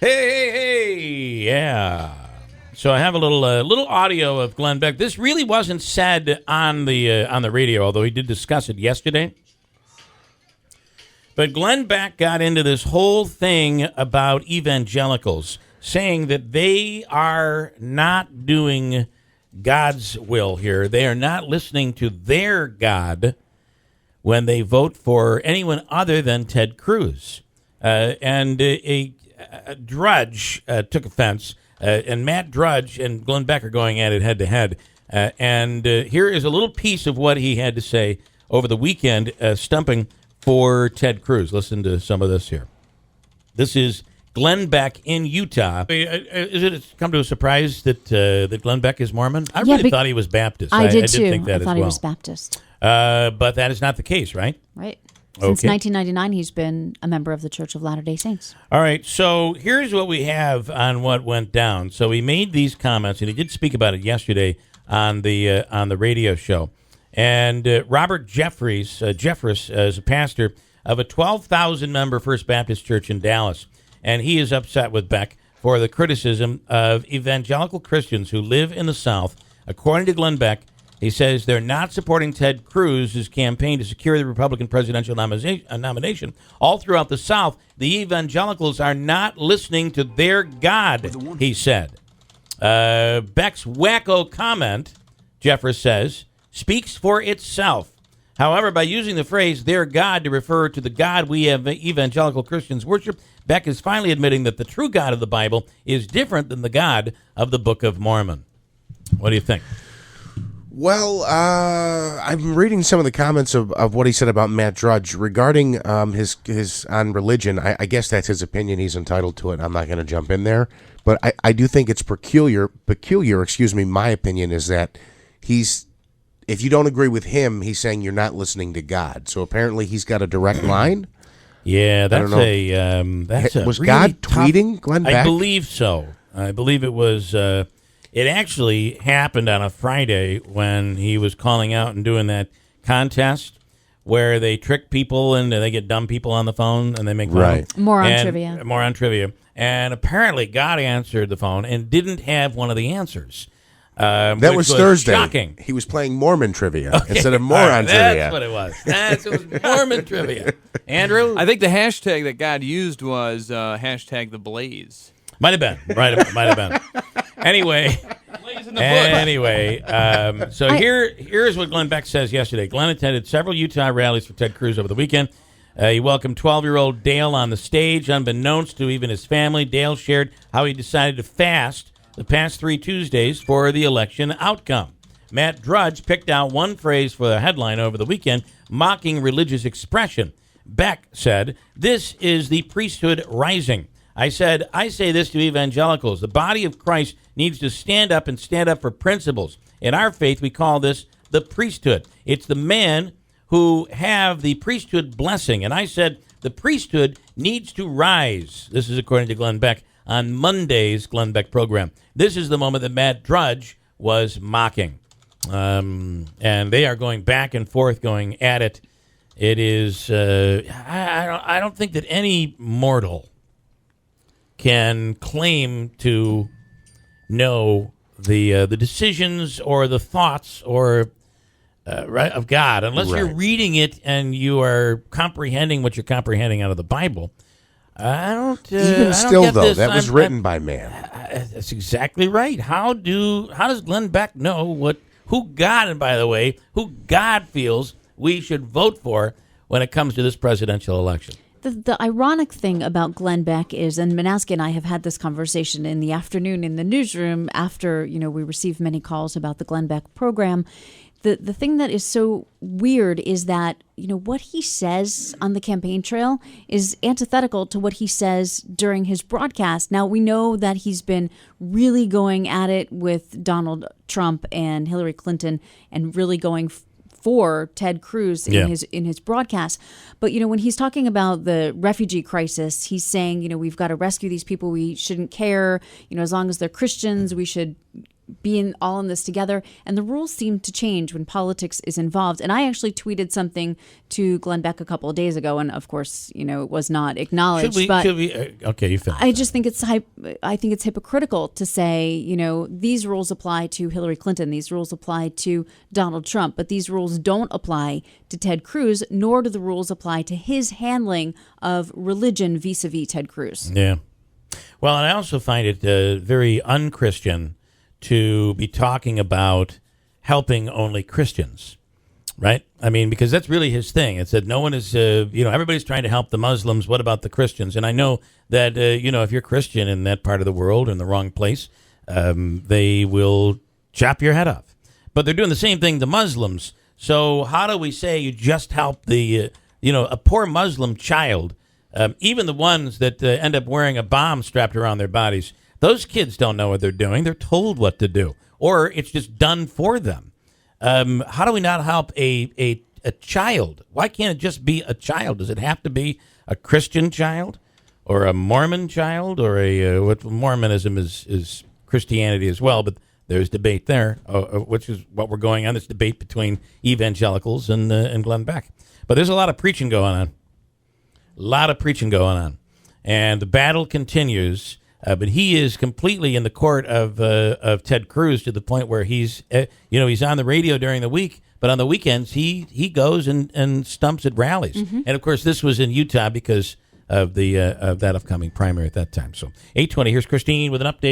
Hey, yeah. So I have a little audio of Glenn Beck. This really wasn't said on the radio, although he did discuss it yesterday. But Glenn Beck got into this whole thing about evangelicals, saying that they are not doing God's will here. They are not listening to their God when they vote for anyone other than Ted Cruz. And a Drudge took offense, and Matt Drudge and Glenn Beck are going at it head-to-head. And here is a little piece of what he had to say over the weekend, stumping for Ted Cruz. Listen to some of this here. This is Glenn Beck in Utah. Is it come to a surprise that that Glenn Beck is Mormon? I really thought he was Baptist. I did too. Think that I thought he was Baptist. But that is not the case, right? Right. Since 1999, he's been a member of the Church of Latter-day Saints. All right, so here's what we have on what went down. So he made these comments, and he did speak about it yesterday on the radio show. And Robert Jeffress is a pastor of a 12,000-member First Baptist Church in Dallas, and he is upset with Beck for the criticism of evangelical Christians who live in the South. According to Glenn Beck, he says they're not supporting Ted Cruz's campaign to secure the Republican presidential nomination. All throughout the South, the evangelicals are not listening to their God, he said. Beck's wacko comment, Jeffress says, speaks for itself. However, by using the phrase their God to refer to the God we have evangelical Christians worship, Beck is finally admitting that the true God of the Bible is different than the God of the Book of Mormon. What do you think? Well, I'm reading some of the comments of what he said about Matt Drudge regarding his on religion. I guess that's his opinion. He's entitled to it. I'm not going to jump in there. But I do think it's peculiar, my opinion is that if you don't agree with him, he's saying you're not listening to God. So apparently he's got a direct line. Yeah, that's a was really God tough, tweeting Glenn Beck? I believe so. I believe it was. It actually happened on a Friday when he was calling out and doing that contest where they trick people and they get dumb people on the phone and they make fun. More on trivia. And apparently God answered the phone and didn't have one of the answers. That was Thursday. Shocking. He was playing Mormon trivia instead of moron trivia. That's what it was. It was Mormon trivia. Andrew? I think the hashtag that God used was hashtag the blaze. Might have been. Might have been. Anyway, so here's what Glenn Beck says yesterday. Glenn attended several Utah rallies for Ted Cruz over the weekend. He welcomed 12-year-old Dale on the stage. Unbeknownst to even his family, Dale shared how he decided to fast the past 3 Tuesdays for the election outcome. Matt Drudge picked out one phrase for the headline over the weekend, mocking religious expression. Beck said, "This is the priesthood rising." I say this to evangelicals. The body of Christ needs to stand up for principles. In our faith, we call this the priesthood. It's the men who have the priesthood blessing. And I said the priesthood needs to rise. This is according to Glenn Beck on Monday's Glenn Beck program. This is the moment that Matt Drudge was mocking. And they are going back and forth, going at it. It is, I don't think that any mortal can claim to know the decisions or the thoughts or of God unless you're reading it and you are comprehending what you're comprehending out of the Bible. I don't. Even still, though, that was written by man. That's exactly right. How does Glenn Beck know who God feels we should vote for when it comes to this presidential election? The ironic thing about Glenn Beck is, and Manaski and I have had this conversation in the afternoon in the newsroom after, we received many calls about the Glenn Beck program. The thing that is so weird is that, what he says on the campaign trail is antithetical to what he says during his broadcast. Now, we know that he's been really going at it with Donald Trump and Hillary Clinton and really going for Ted Cruz in his broadcast. But, when he's talking about the refugee crisis, he's saying, we've got to rescue these people. We shouldn't care, as long as they're Christians, we should be all in this together. And the rules seem to change when politics is involved. And I actually tweeted something to Glenn Beck a couple of days ago, and of course, it was not acknowledged. Okay, you finish. I just think I think it's hypocritical to say, these rules apply to Hillary Clinton, these rules apply to Donald Trump, but these rules don't apply to Ted Cruz, nor do the rules apply to his handling of religion vis-a-vis Ted Cruz. Yeah. Well, and I also find it very unchristian to be talking about helping only Christians, right? I mean, because that's really his thing. It's that no one is, everybody's trying to help the Muslims. What about the Christians? And I know that, if you're Christian in that part of the world, in the wrong place, they will chop your head off. But they're doing the same thing to Muslims. So how do we say you just help a poor Muslim child? Even the ones that end up wearing a bomb strapped around their bodies, those kids don't know what they're doing. They're told what to do, or it's just done for them. How do we not help a child? Why can't it just be a child? Does it have to be a Christian child, or a Mormon child, or what Mormonism is Christianity as well? But there's debate there, which is what we're going on. This debate between evangelicals and Glenn Beck. But there's a lot of preaching going on. And the battle continues, but he is completely in the court of Ted Cruz, to the point where he's on the radio during the week, but on the weekends he goes and stumps at rallies. Mm-hmm. And of course, this was in Utah because of that upcoming primary at that time. So 8:20. Here's Christine with an update.